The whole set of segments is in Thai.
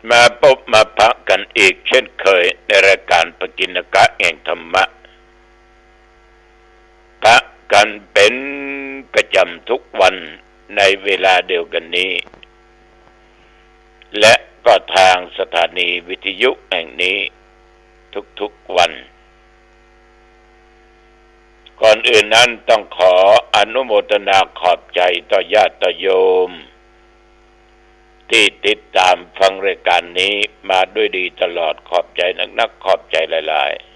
มาพบมาพะกันอีกเช่นเคยในรายการปกิณกะแห่งธรรมะพะกันเป็นประจำทุกวันในเวลาเดียวกันนี้และก็ทางสถานีวิทยุแห่งนี้ทุกๆวันก่อนอื่นนั้นต้องขออนุโมทนาขอบใจต่อญาติโยมที่ติดตามฟังรายการนี้มาด้วยดีตลอดขอบใจนักขอบใจหลายๆ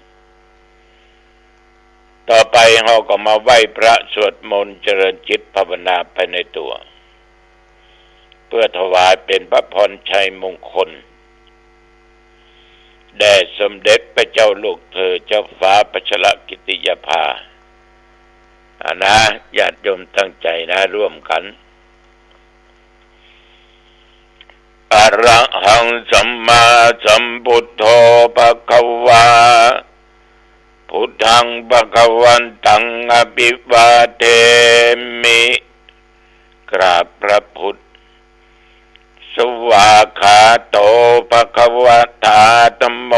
ต่อไปเราก็มาไหว้พระสวดมนต์เจริญจิตภาวนาภายในตัวเพื่อถวายเป็นพระพรชัยมงคลแด่สมเด็จพระเจ้าลูกเธอเจ้าฟ้าพัชรกิติยาภานะญาติโยมตั้งใจนะร่วมกันอะระหังสัมมาสัมพุทโธภคะวาพุทธังภคะวันตังอภิวาเทมิกราบพระพุทธสวากขาโตภคะวะตาธัมโม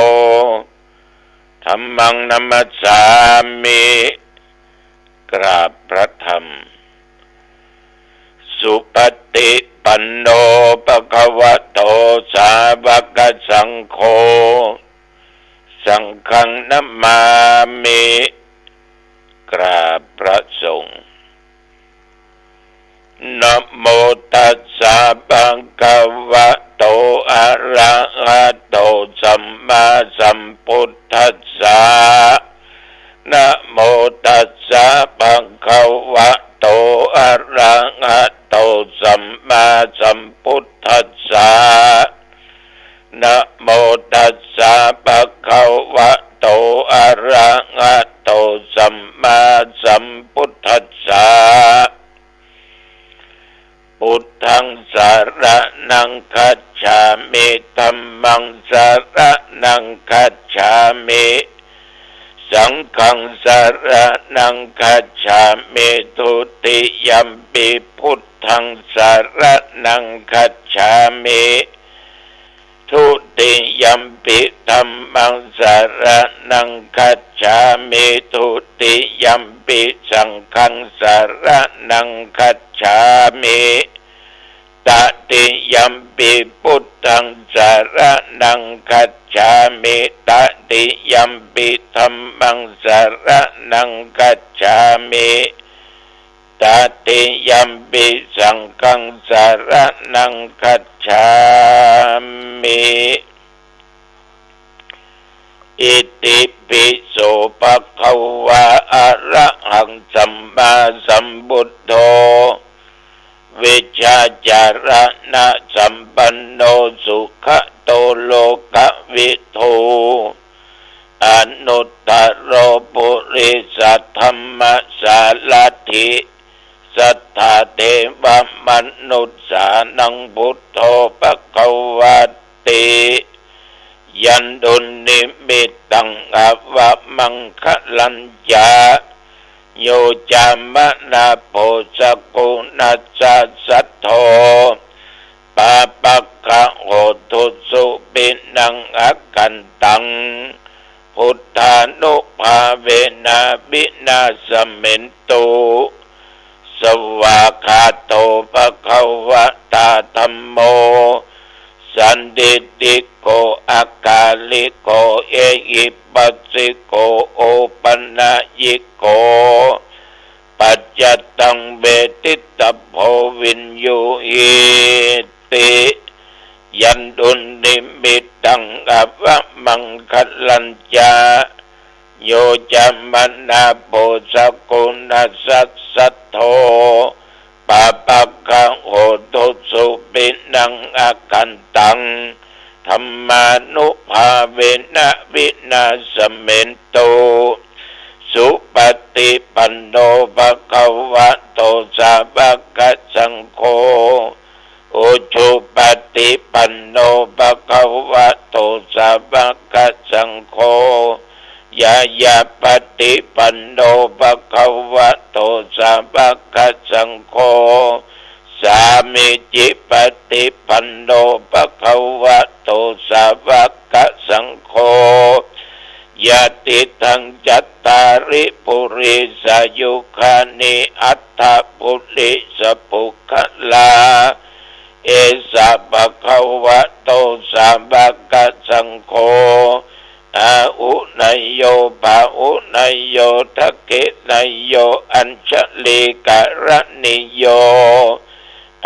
ธัมมังนัมมัสสามิกราบพระธรรมสุปฏิปันโนภควโตสาวกสังโฆสังฆังนัมมามิกราบพระสงฆ์นะโมตัสสะภะคะวะโตอะระหะโตสัมมาสัมพุทธัสสะนะโมตัสสะภะคะวะโตอะระหะโตสัมมาสัมพุทธัสสะนะโมตัสสะภะคะวะโตอะระหะโตสัมมาสัมพุทธัสสะพุทธังสรณังคัจฉามิธัมมังสรณังคัจฉามิสังฆังสรณังคัจฉามิทุติยัมปิพุทธังสรณังคัจฉามิทุติยัมปิธัมมังสรณังคัจฉามิทุติยัมปิสังฆังสรณังคัจฉามิตติยัมปิพุทธังสรณังคัจฉามิตติยัมปิธัมมังสรณังคัจฉามิตติยัมปิสังฆังสรณังคัจฉามิอิติปิโสภะคะวะอะระหังสัมมาสัมพุทโธวิชชาจารณะสัมปันโนสุขโตโลกวิทูอนุตตโรปุริสัทธัมมสาลัทธิสัทธาเทวมนุษสานังพุทโธภควติยันดุนิมิตตังอวะมังคะลัญญาโยจามนาโพสกุณัสสัทโธปาปักขะโหตุสุปินังอกันตังพุทธานุภาเวนะวินาสเมนตุสวากขาโตภควตาธัมโมสันติติโกอากาลิโกเอหิปัสสิโกโอปัญญิโกปัจจตังเวทิตโพวินยูหิติยันดุนิมิตตังอวะมังคะลัญญาโยจามนาโพสกุณัสสัทโธปาปักขะโหตุสุปินังอากันตังธัมมานุภาเวนะวินาสเมนตุสุปฏิปันโนภควโตสาวกสังโฆอุชุปฏิปันโนภควโตสาวกสังโฆยายาปฏิปันโนภควโตสาวกสังโฆ สามิจิปฏิปันโนภควโตสาวกสังโฆยะติทังจัตตาริปุริสายุคานิอัตถปุริสปุคลาเอสะภะคะวะโตสาวกสังโฆอาอุนยโยภาอุนยโยทักเกนยโยอัญชลีกะระนิโย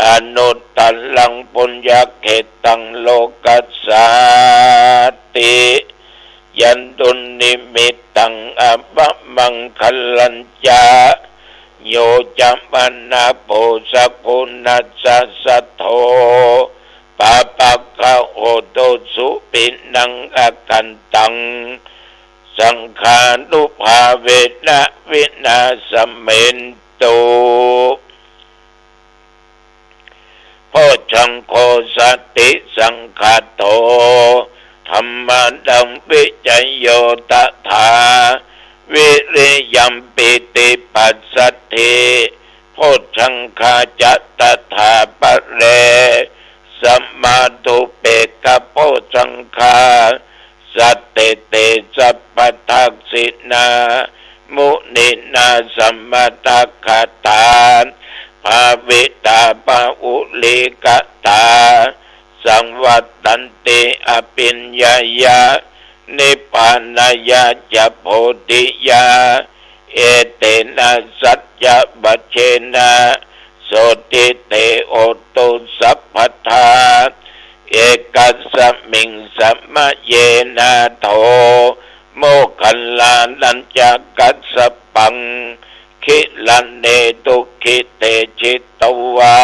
อนุตตัลลังปุญญเขตังโลกัสสาติยันตุนิมิตตังอัปปมังคลัญจาโยจัมปนาโปสกุณัสสะโทปะปะคะโอโตสุปินังอกันตังสังขานุภาเวนะวินาสเมนโตโพชังโคสติสังฆาโตธรรมดังวิจโยตถาวิริยัมปิติปัสสติโพชังคาจัตตถาปะเรสัมมาตุเปกะโพชังคาสัตเตเตสัพพทักษินามุนินาสัมมาตัคคตาภาวิตาปะอุลิกตาสังวัตตันติอภิญญายานิพพานายาจะโพธิยาเอเตนะสัจจะบัจเชนะโสติเตโอตุสัพพทาเอกัสสมิงสัมมะเยนะโทโมคัลลานัญจกัสสปังคิลันเนตุคิเตจิตตวา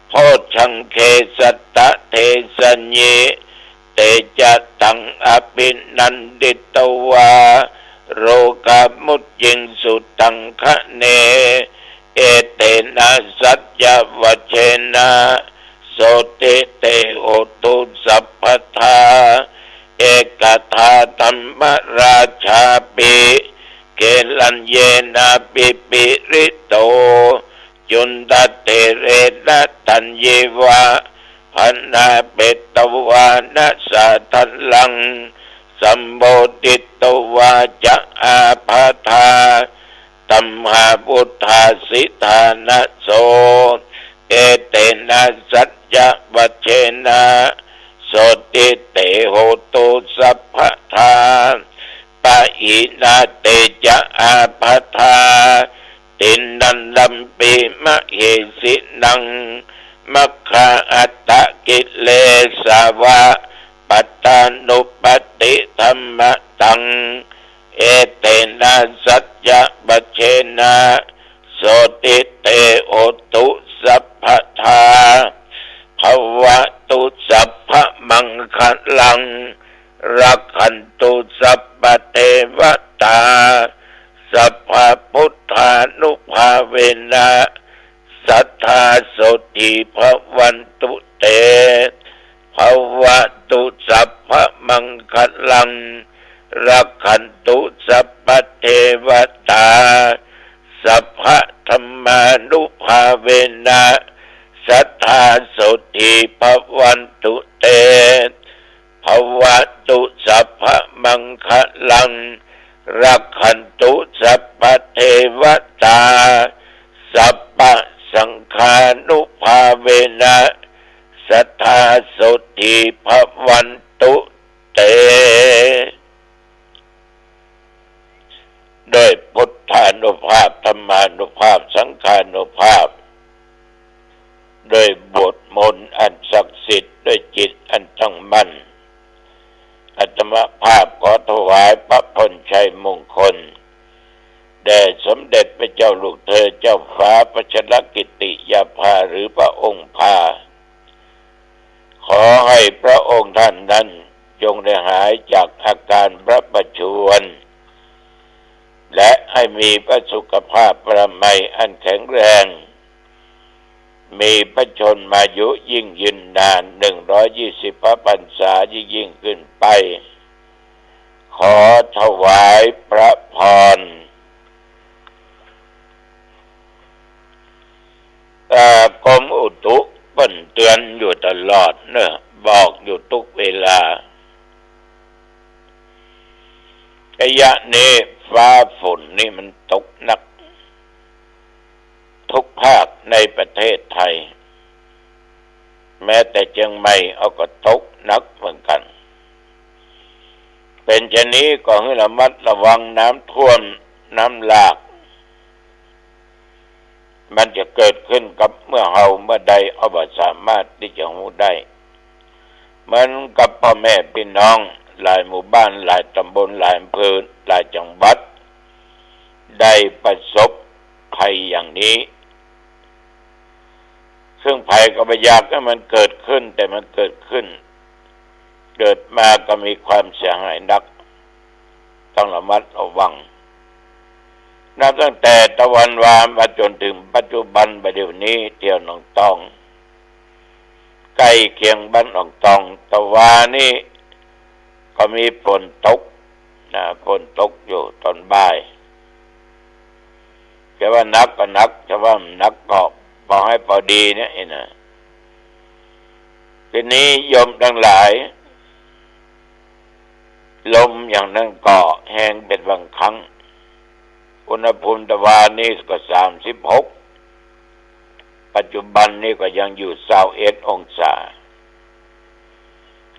โพชังเคสัตตะเทสัญเยเตจะตังอภินันดิตวาโรกามุจยิงสุตังคะเนเอเตนะสัจจวัชเชนะโสติเตโอตุสัพพทาเอกทาธรรมราชาปิเกลัญเยนะปิปิริโตจุนตเตเรนะตัญเยวะพันนาเปตวานะสาทัลลังสัมโบติตวาจะอาภาธาตัมหาพุทธาสิทานะโสเอเตนะสัจจะวัชเชนะโสติเตโหตุสัพพทาปะอินาเตจะอาภาธาตินนันลัมปิมะเหสินังมัคคะอัตตะกิเลสาวะปัตตานุปติธรรมตังเอเตนะสัจจะปัจเชนะโสติเตโอตุสัพพทาภวตุสัพพมังคลังรักขันตุสัพพเทวตาสัพพพุทธานุภาเวนะสัทธาโสติภวันตุเตภวตุสัพพมังคลังรักขันตุสัพพเทวตาสัพพธรรมานุภาเวนะสัทธาโสติภวันตุเตภวตุสัพพมังคลังรักขันตุสัพพเทวตาสัพพสังฆานุภาเวนะสัทธาโสติภวันตุเตโดยพุทธานุภาพธรรมานุภาพสังฆานุภาพโดยบทมนต์อันศักดิ์สิทธิ์ด้วยจิตอันตั้งมั่นอาตมาภาพขอถวายพระพรชัยมงคลแด่สมเด็จพระเจ้าลูกเธอเจ้าฟ้าพัชรกิติยาภาหรือพระองค์พาขอให้พระองค์ท่านนั้นจงได้หายจากอาการพระประชวรและให้มีพระสุขภาพประไมอันแข็งแรงมีพระชนมายุยิ่งยืนนาน120 พระพรรษายิ่งขึ้นไปขอถวายพระพร กรมอุตุเปิ้นเตือนอยู่ตลอดเนอะบอกอยู่ทุกเวลาระยะนี้ฟ้าฝนนี่มันตกหนักทุกภาคในประเทศไทยแม้แต่เชียงใหม่เอาก็ตกหนักเหมือนกันเป็นเช่นนี้ก็ให้ระมัดระวังน้ำท่วมน้ำหลากมันจะเกิดขึ้นกับเมื่อใดเอาบ่สามารถที่จะรู้ได้เหมือนกับพ่อแม่พี่น้องหลายหมู่บ้านหลายตำบลหลายอำเภอหลายจังหวัดได้ประสบภัยอย่างนี้ซึ่งภัยก็ไม่อยากให้มันเกิดขึ้นแต่มันเกิดขึ้นเกิดมาก็มีความเสียหายนักต้องระมัดระวังนับตั้งแต่ตะวันวามาจนถึงปัจจุบันบัดเดี๋ยวนี้เที่ยวหนองตองใกล้เคียงบ้านหนองตองตะวานี่ก็มีฝนตกฝนตกอยู่ตอนบ่ายแต่ว่านักก็นักแต่ว่านักก็พอให้พอดีเนี่ยนะทีนี้โยมทั้งหลายลมอย่างนั้นก็แห้งเป็นบางครั้งอุณหภูมิตะวันนี่ก็36ปัจจุบันนี่ก็ยังอยู่21องศา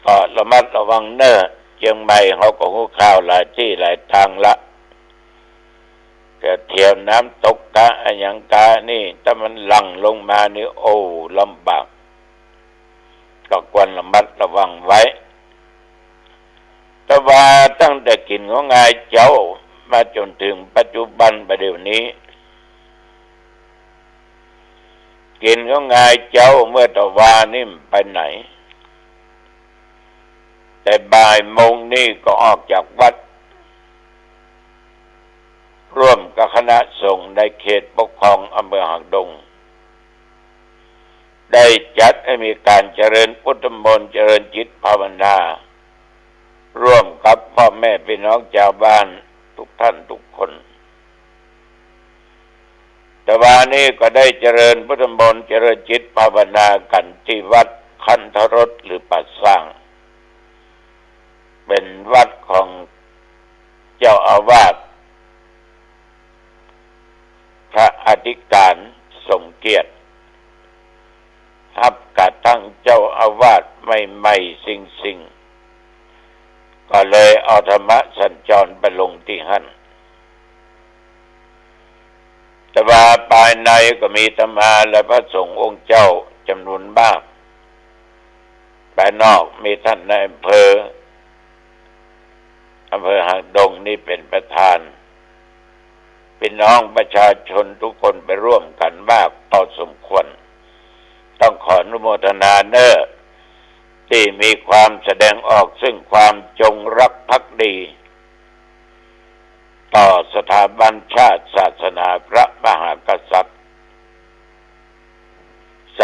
ก็ระมัดระวังเนอะเชียงใหม่เขาก็หูข่าวหลายที่หลายทางละแต่เที่ยวน้ำตกกะอันยังกะนี่ถ้ามันหลั่งลงมานี่โอ้ลำบากก็ควรระมัดระวังไว้แต่ว่าตั้งแต่กินของงายเจ้ามาจนถึงปัจจุบันประเดี๋ยวนี้กินของงายเจ้าเมื่อตะวานี่ไปไหนแต่บ่ายโมงนี่ก็ออกจากวัดร่วมกับคณะสงฆ์ในเขตปกครองอำเภอหางดงได้จัดให้มีการเจริญพุทธมนต์เจริญจิตภาวนาร่วมกับพ่อแม่พี่น้องชาวบ้านทุกท่านทุกคนแต่วันนี้ก็ได้เจริญพุทธมนต์เจริญจิตภาวนากันที่วัดคันธรสหรือปัดสร้างเป็นวัดของเจ้าอาวาสพระอธิการสมเกียรติรับกระทั่งเจ้าอาวาสไม่สิ่งก็เลยเอาธรรมะสัญจรไปลงที่หั่นแต่ว่าภายในก็มีธรรมาและพระสงฆ์องค์เจ้าจำนวนมากภายนอกมีท่านนายอำเภอหางดงนี่เป็นประธานพี่น้องประชาชนทุกคนไปร่วมกันมากพอสมควรต้องขออนุโมทนาเนอที่มีความแสดงออกซึ่งความจงรักภักดีต่อสถาบันชาติศาสนาพระมหากษัตริย์ส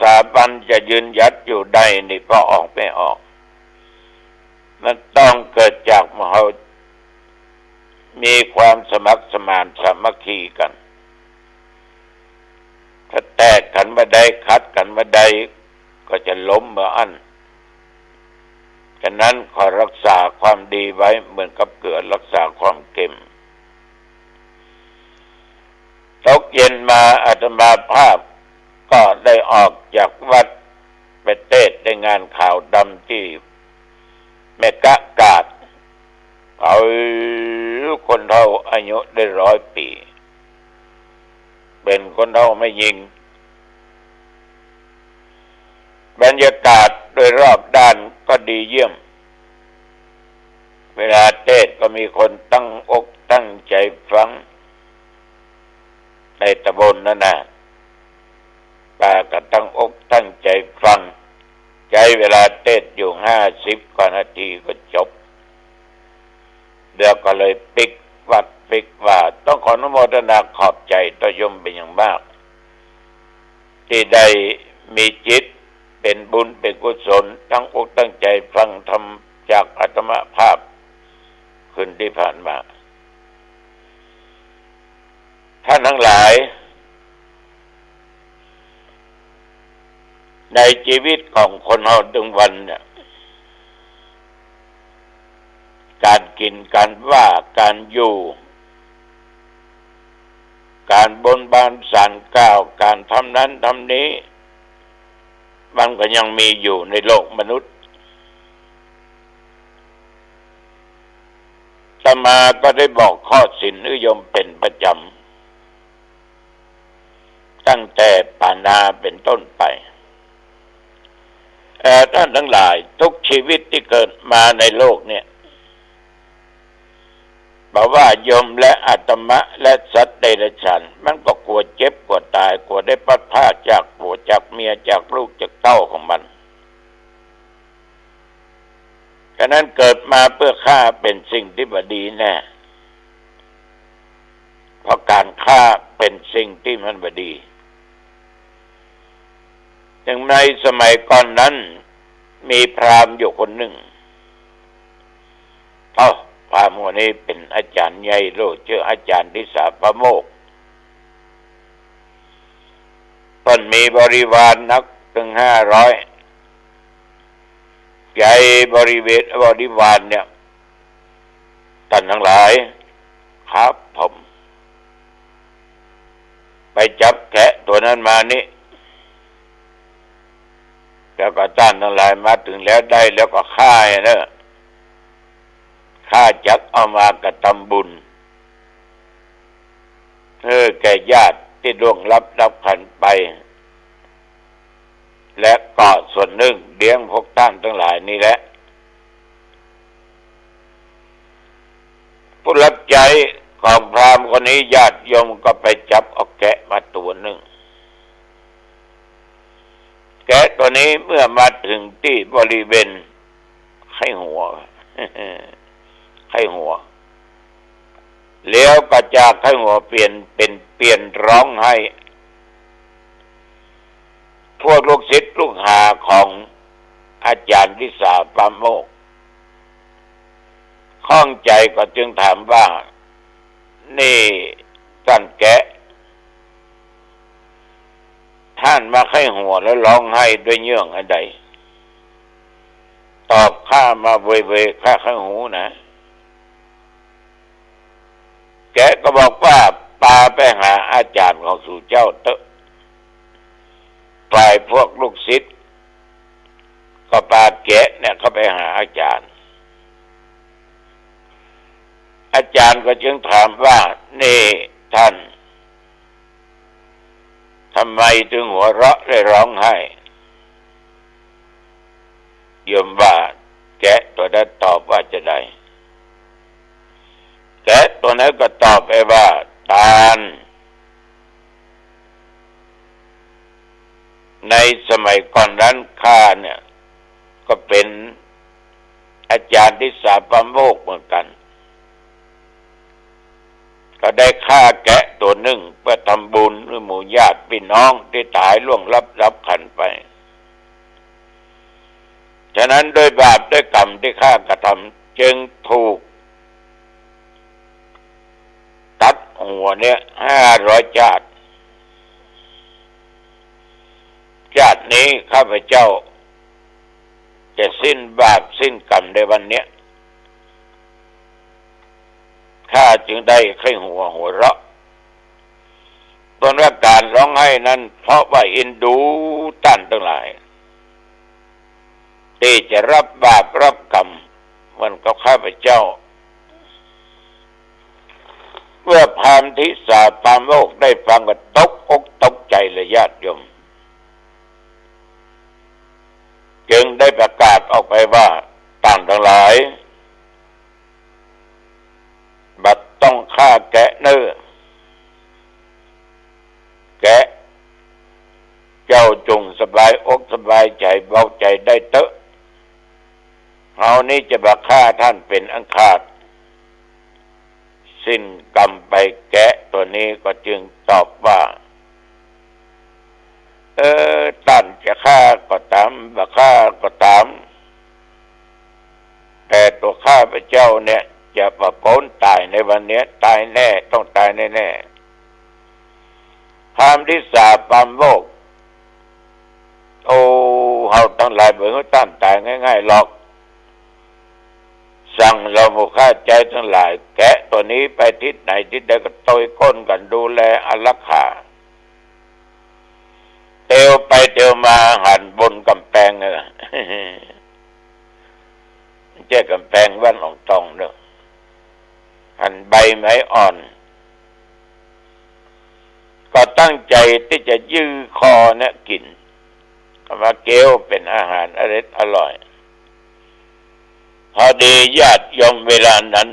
ถาบันจะยืนหยัดอยู่ได้นี่พอออกไม่ออกมันต้องเกิดจากมหามีความสมัครสมานสามัคคีกันถ้าแตกกันมาใดคัดกันมาใดก็จะล้มมาอั้นฉะนั้นขอรักษาความดีไว้เหมือนกับเกลือรักษาความเค็มตกเย็นมาอาตมาภาพก็ได้ออกจากวัดไปเทศน์ในงานข่าวดำที่แม่กะกาดเอาคนเฒ่าอายุได้100 ปีเป็นคนเฒ่าไม่ยิงบรรยากาศโดยรอบด้านก็ดีเยี่ยมเวลาเทศน์ก็มีคนตั้งอกตั้งใจฟังในตำบลนั่นนะป้าก็ตั้งอกตั้งใจฟังใช้เวลาเทศน์อยู่50 กว่านาทีก็จบเดี๋ยวก็เลยปิกว่าต้องขออนุโมทนาขอบใจต่อโยมเป็นอย่างมากที่ได้มีจิตเป็นบุญเป็นกุศลตั้งอกตั้งใจฟังธรรมจากอาตมาภาพคืนที่ผ่านมาท่านทั้งหลาย ในชีวิตของคนเราทุกวันเนี่ยการกินการว่าการอยู่การบนบานศาลกล่าวการทำนั้นทำนี้มันก็ยังมีอยู่ในโลกมนุษย์อาตมาก็ได้บอกข้อศีลนิยมเป็นประจำตั้งแต่ปานาเป็นต้นไปท่านทั้งหลายทุกชีวิตที่เกิดมาในโลกเนี่ยบอกว่าโยมและอาตมะและสัตว์เดรัจฉานมันก็กลัวเจ็บกลัวตายกลัวได้พัดพรากจากผัวจากเมียจากลูกจากเต้าของมันฉะนั้นเกิดมาเพื่อฆ่าเป็นสิ่งที่บดีแน่เพราะการฆ่าเป็นสิ่งที่มันบดีอย่างในสมัยก่อนนั้นมีพราหมณ์อยู่คนหนึ่งพราหมณ์คนนี้เป็นอาจารย์ใหญ่โลกชื่ออาจารย์ทิสาพโมกข์ต้นมีบริวารนักถึง500ใหญ่บริวารเนี่ยท่านทั้งหลายครับผมไปจับแกะตัวนั้นมานี่แล้วก็ท่านทั้งหลายมาถึงแล้วได้แล้วก็ฆ่าเนอะฆ่าจักเอามากระทำบุญแก่ญาติที่ล่วงลับขันไปและก็ส่วนหนึ่งเลี้ยงพวกท่านทั้งหลายนี่แหละผู้รับใจของพราหมณ์คนนี้ญาติโยมก็ไปจับเอาแกะมาตัวหนึ่งแกะตัวนี้เมื่อมาถึงที่บริเวณไข้หัวไข้หัวแล้วก็จากไข้หัวเปลี่ยนร้องให้พวกลูกศิษย์ลูกหาของอาจารย์ทิสาพโมกข์ข้องใจก็จึงถามว่านี่ท่านแกะท่านมาไข้หัวแล้วร้องไห้ด้วยเรื่องอะไรตอบข้ามาเว่ยๆข้าไข้หูนะแกก็บอกว่าปาไปหาอาจารย์ของสู่เจ้าเตอะฝ่ายพวกลูกศิษย์ก็ปาแกะเนี่ยเขาไปหาอาจารย์ก็จึงถามว่านี่ท่านทำไมถึงหัวเราะและร้องไห้โยมว่าแกะตัวนั้นตอบว่าจะได้แกะตัวนั้นก็ตอบไปว่าตาลในสมัยก่อนนั้นข้าเนี่ยก็เป็นอาจารย์ทิสาพโมกข์เหมือนกันก็ได้ฆ่าแกะตัวหนึ่งเพื่อทำบุญหรือหมู่ญาติพี่น้องที่ตายล่วงลับขันไปฉะนั้นโดยบาปด้วยกรรมที่ข้ากระทำจึงถูกตัดหัวเนี่ย500ชาตินี้ข้าพเจ้าจะสิ้นบาปสิ้นกรรมในวันเนี้ยข้าจึงได้ไข้หัวเราะตอนว่าการร้องไห้นั้นเพราะว่าเอ็นดูท่านทั้งหลายที่จะรับบาปรับกรรมมันก็ข้าพเจ้าเมื่อพราหมณ์ทิสาพโมกข์ได้ฟังก็ตกอกตกใจเลยญาติโยมจึงได้ประกาศออกไปว่าท่านทั้งหลายบัดต้องฆ่าแกะเนื้อแกะเจ้าจงสบายอกสบายใจเบาใจได้เถอะเฮานี้จะบักฆ่าท่านเป็นอันขาดสิ้นกรรมไปแกะตัวนี้ก็จึงตอบว่าท่านจะฆ่าก็ตามบักฆ่าก็ตามแต่ตัวข้าพเจ้าเนี่ยจะประโกนตายในวันนี้ตายแน่ต้องตายแน่ๆพราหมณ์ทิสาพโมกข์ โอ้เฮาทั้งหลายบ่ต้านตายง่ายๆหรอกสั่งเราหมู่ข้าใจทั้งหลายแกะตัวนี้ไปทิศไหนทิศใดก็ต้อยก้นกันดูแลอารักขาเตียวไปเตียวมาหันบนกำแพงเนี่ยเจ้ากำแพงวันอองตองเด้อหันใบไม้อ่อนก็ตั้งใจที่จะยื้อคอเนี่ยกินมาเกี๊ยวเป็นอาหารอร่อยพอดีญาติโยมเวลานั้น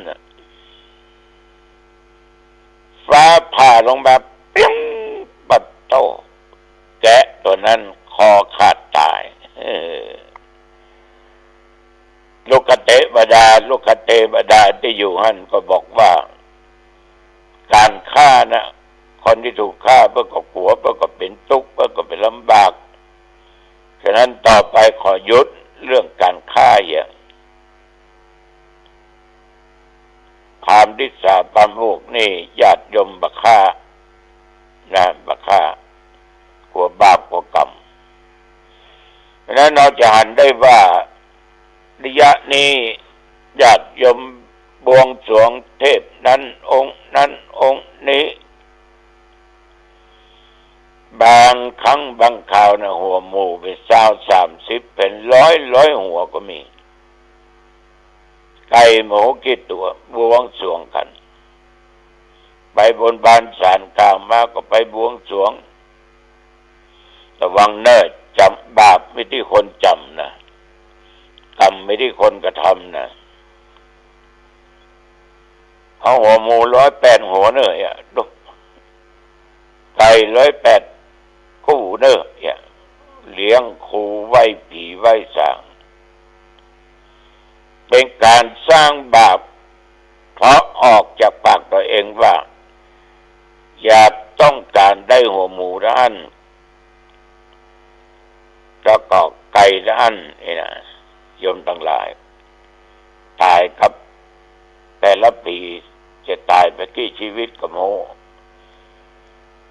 ฟ้าผ่าลงมาเปี้ยงปัดโตแกะตัวนั้นคอขาดตายลูกคเทวดาที่อยู่หั่นก็บอกว่าการฆ่านะคนที่ถูกฆ่าเพื่อก็กลัวเพื่อก็เป็นทุกข์เพื่อก็เป็นลำบากฉะนั้นต่อไปขอยุดเรื่องการฆ่าอย่างพราหมณ์ที่สาปามลูกนี่ญาติโยมบักฆ่านะบักฆ่ากลัวบาปกลัวกรรมฉะนั้นเราจะหันได้ว่าระยะนี้ญาติโยมบวงสรวงเทพนั้นองค์นั้นองค์นี้บางครั้งบางคราวนะหัวหมู่เป็น20-30เป็นร้อยหัวก็มีไก่หมูกี่ตัวบวงสรวงกันไปบนบานศาลกลางมาก็ไปบวงสรวงระวังเนิ่จำบาปไม่ที่คนจำนะกรรมไม่ที่คนกระทำนะเอาหัวหมู108หัวเนอะดูไก่108คู่เนอะเลี้ยงคูไหว้ผีไหว้สางเป็นการสร้างบาปเพราะออกจากปากตัวเองว่าอยากต้องการได้หัวหมูละอันแล้วก็ไก่ละอันนี่นะโยมทั้งหลายตายครับแต่ละปีจะตายไปกี่ชีวิตก็โม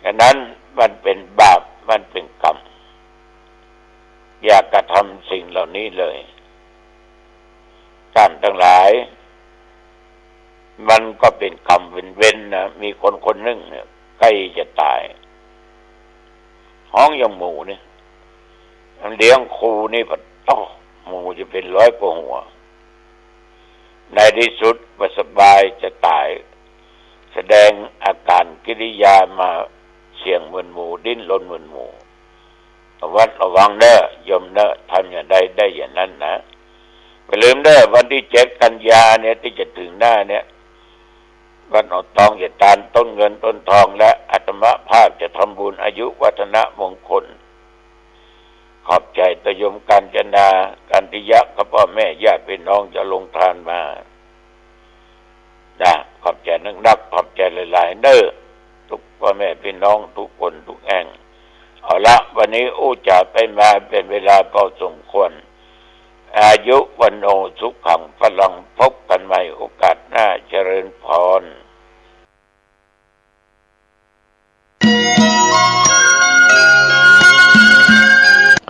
ฉะนั้นมันเป็นบาปมันเป็นกรรมอย่ากระทำสิ่งเหล่านี้เลยท่านทั้งหลายมันก็เป็นกรรมเป็นเวรนะมีคนหนึ่งเนี่ยใกล้จะตายห้องยังหมูเนี่ยเลี้ยงคูนี่ปะโตหมูจะเป็น100 กว่าหัวในที่สุดว่าสบายจะตายแสดงอาการกิริยามาเสี่ยงเหมือนหมูดิ้นรนเหมือนหมูระวังเด้อยมเด้อทำอย่างใดได้อย่างนั้นนะไม่ลืมเด้อวันที่7 กันยาเนี่ยที่จะถึงหน้าเนี่ยวันออกตองจะตานต้นเงินต้นทองและอาตมาภาพจะทำบุญอายุวัฒนะมงคลขอบใจตยมการจนาการทิยะกับพ่อแม่ญาติพี่น้องจะลงทานมาขอบใจนักขอบใจหลายๆเด้อทุกพ่อแม่พี่น้องทุกคนทุกแห่งเอาละวันนี้จะไปมาเป็นเวลาพอสมควรอายุวันโนสุขังพลังพบกันใหม่โอกาสหน้าเจริญพร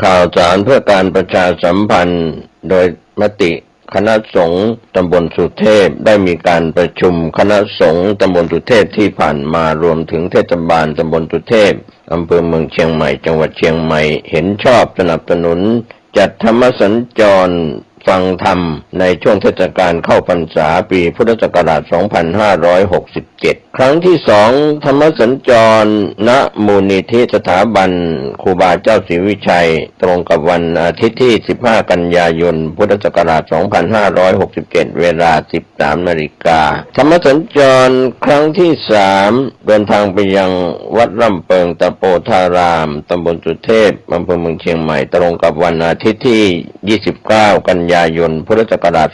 ข่าวสารเพื่อการประชาสัมพันธ์โดยมติคณะสงฆ์ตำบลสุเทพได้มีการประชุมคณะสงฆ์ตำบลสุเทพที่ผ่านมารวมถึงเทศบาลตำบลสุเทพอำเภอเมืองเชียงใหม่จังหวัดเชียงใหม่เห็นชอบสนับสนุนจัดธรรมสัญจรฟังธรรมในช่วงเทศกาลเข้าพรรษาปีพุทธศักราช 2567 ครั้งที่2ธรรมสัญจรณมูลนิธิสถาบันครูบาเจ้าศรีวิชัยตรงกับวันอาทิตย์ที่15 กันยายนพุทธศักราช 2567 เวลา 13 นาฬิกาธรรมสัญจรครั้งที่3เดินทางไปยังวัดร่ำเปิงตะโปธารามตำบลสุเทพอำเภอเมืองเชียงใหม่ตรงกับวันอาทิตย์ที่ 29 กันยายนพุทธศักราช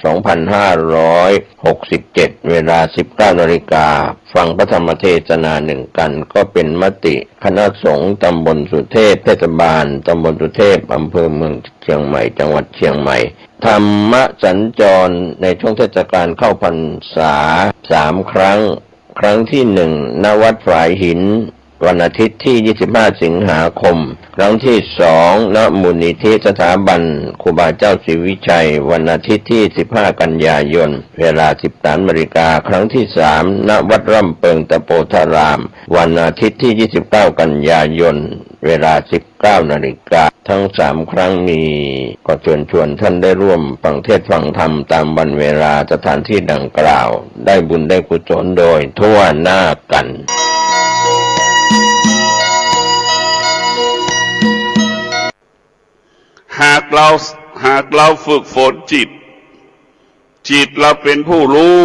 2567 เวลา 19 นาฬิกาฟังพระธรรมเทศนาหนึ่งกันก็เป็นมติคณะสงฆ์ตำบลสุเทพเทศบาลตำบลสุเทพอำเภอเมืองเชียงใหม่จังหวัดเชียงใหม่ธรรมสัญจรในช่วงเทศกาลเข้าพรรษา3 ครั้งครั้งที่1ณวัดฝายหิน วันอาทิตย์ที่ 25 สิงหาคม ครั้งที่ 2 ณ มูลนิธิสถาบันครูบาเจ้าศรีวิชัย วันอาทิตย์ที่ 15 กันยายน เวลา 13 นาฬิกา ครั้งที่ 3 ณ วัดร่ำเปิงตะโปธาราม วันอาทิตย์ที่ 29 กันยายน เวลา 19 นาฬิกา ทั้ง 3 ครั้งนี้ก็เชิญชวนท่านได้ร่วมฟังเทศน์ฟังธรรมตามวันเวลาสถานที่ดังกล่าว ได้บุญได้กุศลโดยทั่วหน้ากัน หากเราฝึกฝนจิตเราเป็นผู้รู้